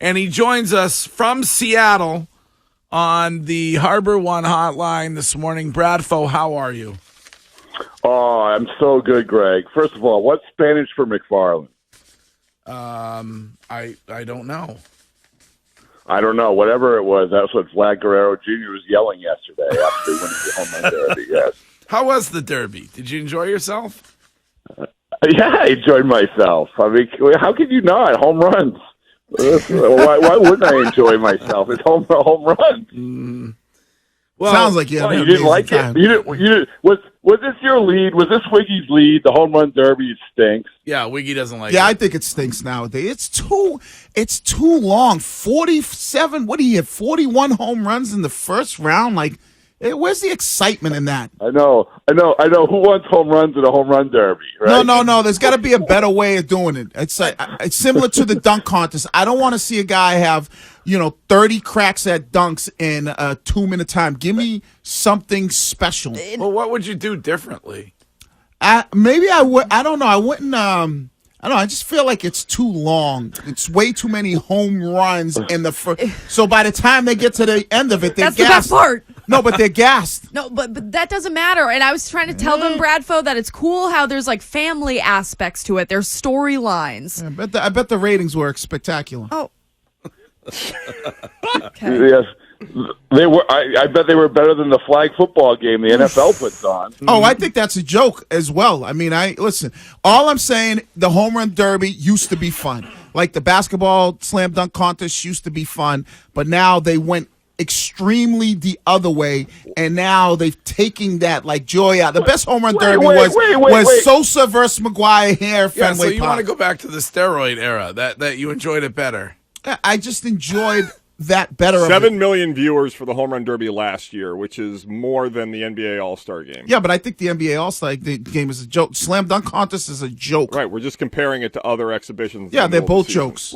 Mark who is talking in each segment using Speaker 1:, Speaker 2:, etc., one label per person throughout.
Speaker 1: and he joins us from Seattle on the Harbor One hotline this morning. Bradford, how are you?
Speaker 2: Oh, I'm so good, Greg. First of all, what's Spanish for McFarland?
Speaker 1: I don't know.
Speaker 2: I don't know. Whatever it was, that's what Vlad Guerrero Jr. was yelling yesterday after winning the home run derby. Yes.
Speaker 1: How was the derby? Did you enjoy yourself?
Speaker 2: Yeah, I enjoyed myself. I mean, how could you not? Home runs. Why wouldn't I enjoy myself? It's home runs.
Speaker 1: Well,
Speaker 3: sounds like you
Speaker 2: didn't like
Speaker 3: time.
Speaker 2: it. You didn't. Was this your lead? Was this Wiggy's lead? The home run derby stinks.
Speaker 1: Yeah, Wiggy doesn't like it.
Speaker 3: Yeah, I think it stinks nowadays. It's too long. 47. What do you have? 41 home runs in the first round. Like, where's the excitement in that?
Speaker 2: I know. Who wants home runs in a home run derby? Right?
Speaker 3: No. There's got to be a better way of doing it. It's similar to the dunk contest. I don't want to see a guy have 30 cracks at dunks in a 2-minute time. Give me something special.
Speaker 1: Well, what would you do differently?
Speaker 3: Maybe I would. I don't know. I wouldn't. I don't know. I just feel like it's too long. It's way too many home runs in the first. So by the time they get to the end of it, they're
Speaker 4: That's
Speaker 3: gassed.
Speaker 4: the best part.
Speaker 3: No, but they're gassed.
Speaker 4: No, but that doesn't matter. And I was trying to tell them, Bradfo, that it's cool how there's like family aspects to it. There's storylines.
Speaker 3: I bet the ratings were spectacular.
Speaker 4: Oh. Okay.
Speaker 2: Yes, they were. I bet they were better than the flag football game the NFL puts on.
Speaker 3: Oh, I think that's a joke as well. I mean, listen. All I'm saying, the home run derby used to be fun. Like the basketball slam dunk contest used to be fun, but now they went extremely the other way, and now they've taken that like joy out. The best home run derby was Sosa versus McGuire here at Fenway
Speaker 1: so you
Speaker 3: Park.
Speaker 1: want to go back to the steroid era, that you enjoyed it better.
Speaker 3: I just enjoyed that better.
Speaker 5: 7 million viewers for the home run derby last year, which is more than the NBA All-Star game.
Speaker 3: Yeah, but I think the NBA All-Star game is a joke. Slam dunk contest is a joke.
Speaker 5: Right, we're just comparing it to other exhibitions.
Speaker 3: Yeah, they're both jokes.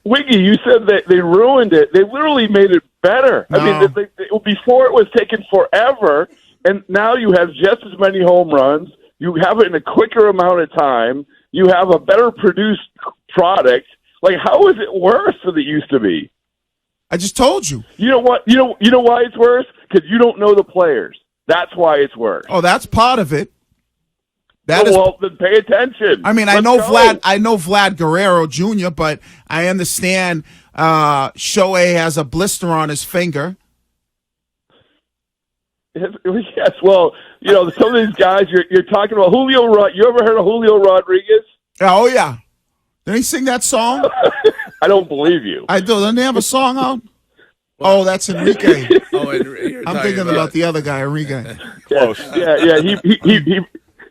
Speaker 2: Wiggy, you said that they ruined it. They literally made it better.
Speaker 3: No.
Speaker 2: I mean, before it was taking forever, and now you have just as many home runs. You have it in a quicker amount of time. You have a better produced product. Like, how is it worse than it used to be?
Speaker 3: I just told you.
Speaker 2: You know what? You know why it's worse? Because you don't know the players. That's why it's worse.
Speaker 3: Oh, that's part of it.
Speaker 2: Well, then pay attention.
Speaker 3: I mean, I know Vlad Guerrero Jr., but I understand Shohei has a blister on his finger.
Speaker 2: Yes, well, some of these guys you're talking about. Julio, you ever heard of Julio Rodriguez?
Speaker 3: Oh, yeah. Did he sing that song?
Speaker 2: I don't believe you.
Speaker 3: I do. Doesn't he have a song out? Oh, that's Enrique. I'm thinking about the other guy, Enrique.
Speaker 5: Close.
Speaker 2: Yeah.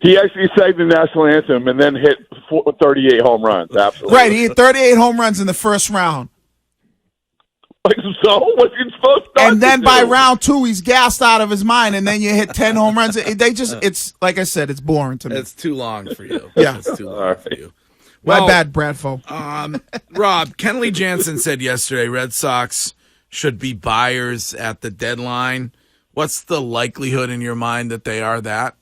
Speaker 2: He actually sang the national anthem and then hit 38 home runs. Absolutely.
Speaker 3: Right. He hit 38 home runs in the first round.
Speaker 2: Like, so what's he supposed to do?
Speaker 3: And then by round 2, he's gassed out of his mind, and then you hit 10 home runs. It's like I said, it's boring to me.
Speaker 1: It's too long for you.
Speaker 3: Yeah.
Speaker 1: It's too long for you.
Speaker 3: My bad, Bradfo.
Speaker 1: Rob, Kenley Jansen said yesterday Red Sox should be buyers at the deadline. What's the likelihood in your mind that they are that?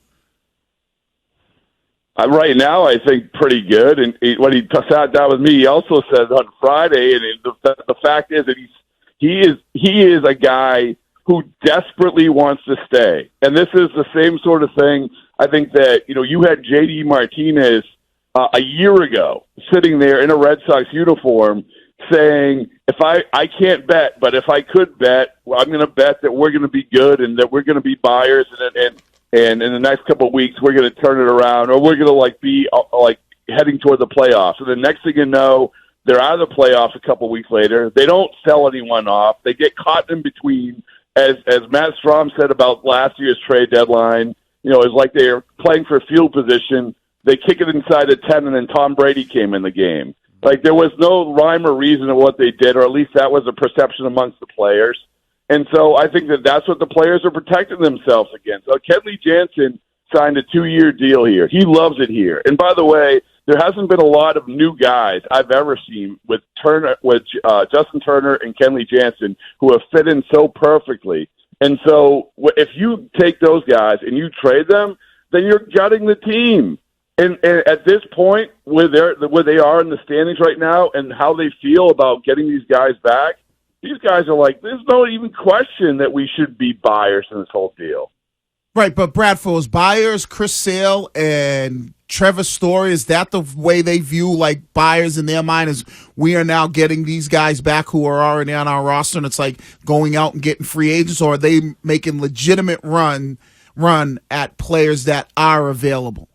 Speaker 2: Right now, I think pretty good. And when he sat down with me, he also said on Friday, and the fact is that he is a guy who desperately wants to stay. And this is the same sort of thing. I think that you had J.D. Martinez a year ago sitting there in a Red Sox uniform saying, if I can't bet, but if I could bet, well, I'm going to bet that we're going to be good and that we're going to be buyers and in the next couple of weeks we're going to turn it around, or we're going to be heading toward the playoffs. And the next thing you know, they're out of the playoffs a couple of weeks later. They don't sell anyone off. They get caught in between. As Matt Strom said about last year's trade deadline, it's like they're playing for field position. They kick it inside the 10, and then Tom Brady came in the game. Like, there was no rhyme or reason to what they did, or at least that was a perception amongst the players. And so I think that's what the players are protecting themselves against. So Kenley Jansen signed a 2-year deal here. He loves it here. And by the way, there hasn't been a lot of new guys I've ever seen with Justin Turner and Kenley Jansen who have fit in so perfectly. And so if you take those guys and you trade them, then you're gutting the team. And at this point, where they are in the standings right now, and how they feel about getting these guys back, these guys are like, there's no even question that we should be buyers in this whole deal.
Speaker 3: Right, but Bradford, is Byers, Chris Sale, and Trevor Story, is that the way they view like buyers in their mind, is we are now getting these guys back who are already on our roster, and it's like going out and getting free agents, or are they making legitimate run at players that are available?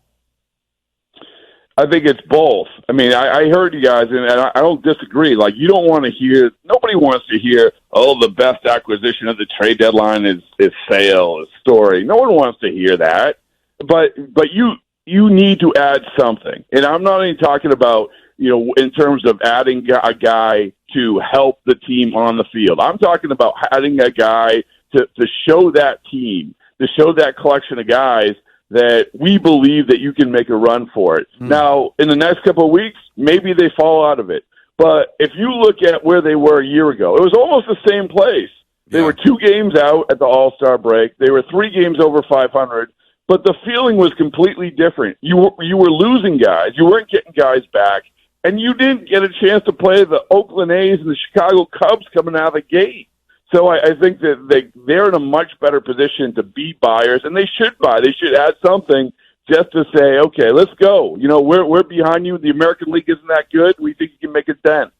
Speaker 2: I think it's both. I mean, I heard you guys, and I don't disagree. Like, you don't want to hear – nobody wants to hear, oh, the best acquisition of the trade deadline is Sale, is Story. No one wants to hear that. But you need to add something. And I'm not even talking about, in terms of adding a guy to help the team on the field. I'm talking about adding a guy to show that team, to show that collection of guys that we believe that you can make a run for it. Now, in the next couple of weeks, maybe they fall out of it. But if you look at where they were a year ago, it was almost the same place. They were 2 games out at the All-Star break. They were 3 games over 500. But the feeling was completely different. You were losing guys. You weren't getting guys back. And you didn't get a chance to play the Oakland A's and the Chicago Cubs coming out of the gate. So I think that they're in a much better position to be buyers, and they should buy. They should add something just to say, okay, let's go. We're behind you. The American League isn't that good. We think you can make a dent.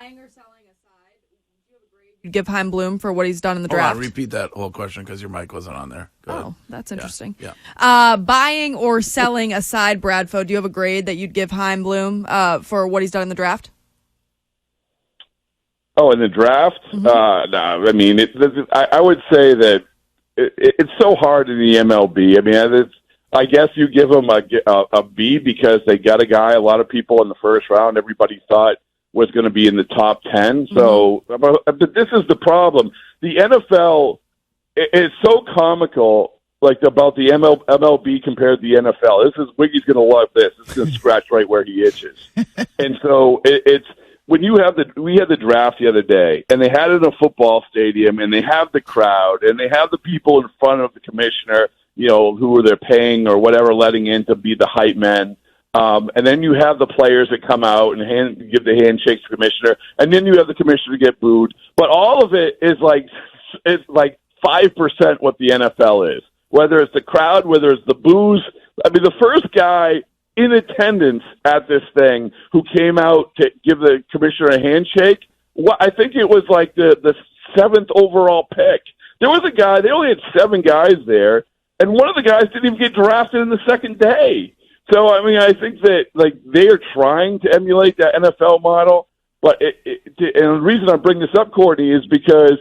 Speaker 4: Buying or selling aside, do you have a grade you'd give Chaim Bloom for what he's done in the draft?
Speaker 1: Hold on, repeat that whole question because your mic wasn't on there. Go ahead.
Speaker 4: Oh, that's interesting.
Speaker 1: Yeah.
Speaker 4: Buying or selling aside, Bradford, do you have a grade that you'd give Chaim Bloom for what he's done in the draft?
Speaker 2: Oh, in the draft? No, I mean, I would say that it's so hard in the MLB. I mean, I guess you give them a B because they got a guy a lot of people in the first round everybody thought was going to be in the top 10. So, but this is the problem. The NFL is so comical, like about the MLB compared to the NFL. Wiggy's going to love this. It's going to scratch right where he itches. And so it's. When we had the draft the other day, and they had it in a football stadium, and they have the crowd, and they have the people in front of the commissioner, who they're paying or whatever, letting in to be the hype men. And then you have the players that come out and give the handshake to the commissioner, and then you have the commissioner get booed. But all of it is like 5% what the NFL is. Whether it's the crowd, whether it's the boos. I mean, the first guy in attendance at this thing who came out to give the commissioner a handshake, I think it was like the 7th overall pick. There was a guy, they only had 7 guys there, and one of the guys didn't even get drafted in the second day. So, I mean, I think that they are trying to emulate that NFL model, but and the reason I bring this up, Courtney, is because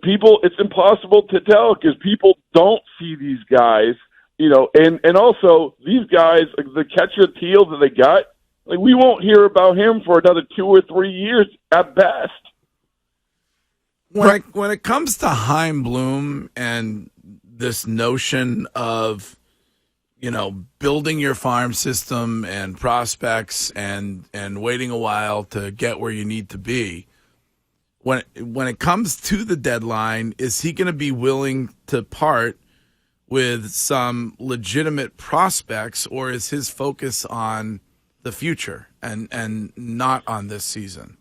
Speaker 2: people, it's impossible to tell because people don't see these guys. And also these guys, the catcher Teal that they got, we won't hear about him for another 2 or 3 years at best.
Speaker 1: When it comes to Chaim Bloom and this notion of, building your farm system and prospects and waiting a while to get where you need to be, when it comes to the deadline, is he going to be willing to part with some legitimate prospects, or is his focus on the future and not on this season?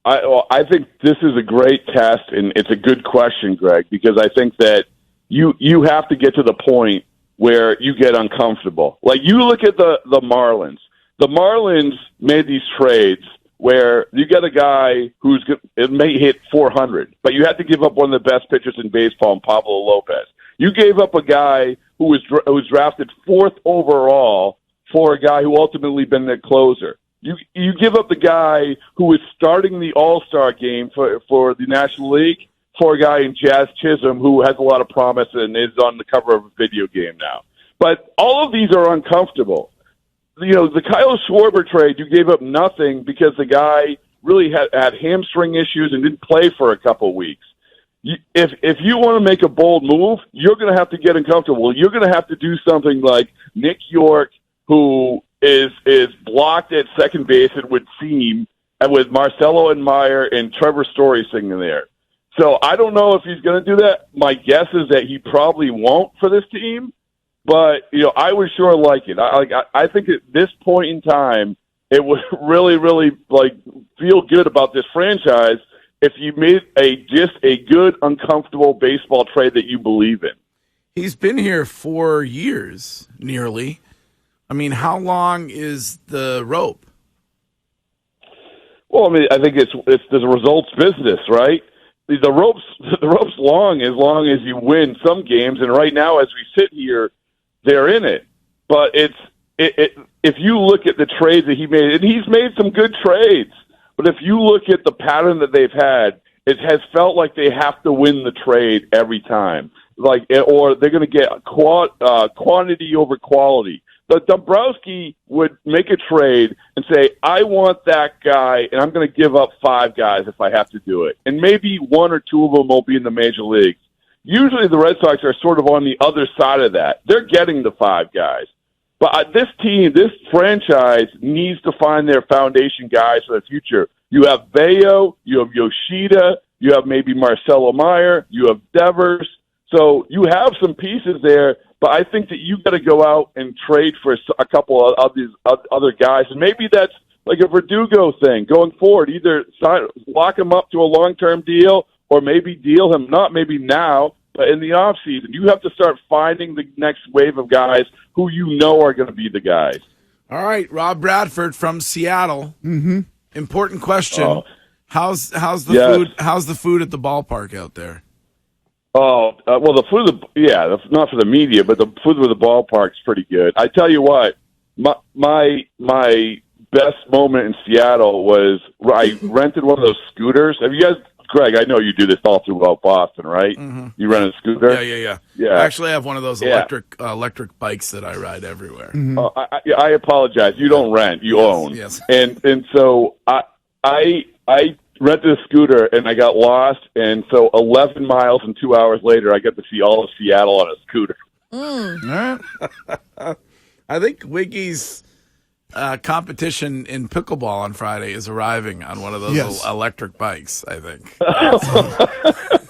Speaker 2: I think this is a great test, and it's a good question, Greg, because I think that you have to get to the point where you get uncomfortable. Like, you look at the Marlins. The Marlins made these trades where you get a guy it may hit 400, but you have to give up one of the best pitchers in baseball, in Pablo Lopez. You gave up a guy who was drafted 4th overall for a guy who ultimately been the closer. You give up the guy who was starting the All-Star game for the National League for a guy in Jazz Chisholm who has a lot of promise and is on the cover of a video game now. But all of these are uncomfortable. The Kyle Schwarber trade, you gave up nothing because the guy really had hamstring issues and didn't play for a couple weeks. If you want to make a bold move, you're going to have to get uncomfortable. You're going to have to do something like Nick York, who is blocked at second base, it would seem, and with Marcelo and Meyer and Trevor Story sitting there. So I don't know if he's going to do that. My guess is that he probably won't for this team. but I would sure like it. I think at this point in time, it would really, really feel good about this franchise if you made just a good, uncomfortable baseball trade that you believe in.
Speaker 1: He's been here 4 years, nearly. I mean, how long is the rope?
Speaker 2: Well, I mean, I think it's the results business, right? The rope's long as you win some games, and right now, as we sit here, they're in it. But if you look at the trades that he made, and he's made some good trades, but if you look at the pattern that they've had, it has felt like they have to win the trade every time, or they're going to get quantity over quality. But Dombrowski would make a trade and say, I want that guy, and I'm going to give up 5 guys if I have to do it. And maybe 1 or 2 of them will be in the major leagues. Usually the Red Sox are sort of on the other side of that. They're getting the 5 guys. But this franchise needs to find their foundation guys for the future. You have Bayo, you have Yoshida, you have maybe Marcelo Meyer, you have Devers. So you have some pieces there, but I think that you've got to go out and trade for a couple of these other guys. And maybe that's like a Verdugo thing going forward. Either lock him up to a long-term deal or maybe deal him, not maybe now, but in the offseason. You have to start finding the next wave of guys who you know are going to be the guys.
Speaker 1: All right, Rob Bradford from Seattle. Mm-hmm. Important question. How's the food at the ballpark out there?
Speaker 2: Well, the food, not for the media, but the food with the ballpark's pretty good. I tell you what, my best moment in Seattle was I rented one of those scooters. Have you guys, Greg? I know you do this all throughout Boston, right? Mm-hmm. You rent a scooter?
Speaker 1: Yeah. I actually have one of those electric bikes that I ride everywhere.
Speaker 3: Mm-hmm.
Speaker 2: I apologize. You don't rent; you own.
Speaker 1: Yes.
Speaker 2: And so I rented a scooter and I got lost, and so 11 miles and 2 hours later, I got to see all of Seattle on a scooter.
Speaker 1: I think Wiggy's competition in pickleball on Friday is arriving on one of those electric bikes, I think.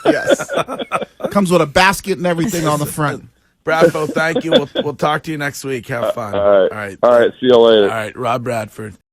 Speaker 3: Yes. Comes with a basket and everything on the front.
Speaker 1: Bradford, thank you. We'll talk to you next week. Have fun.
Speaker 2: All right. See you later.
Speaker 1: All right, Rob Bradford.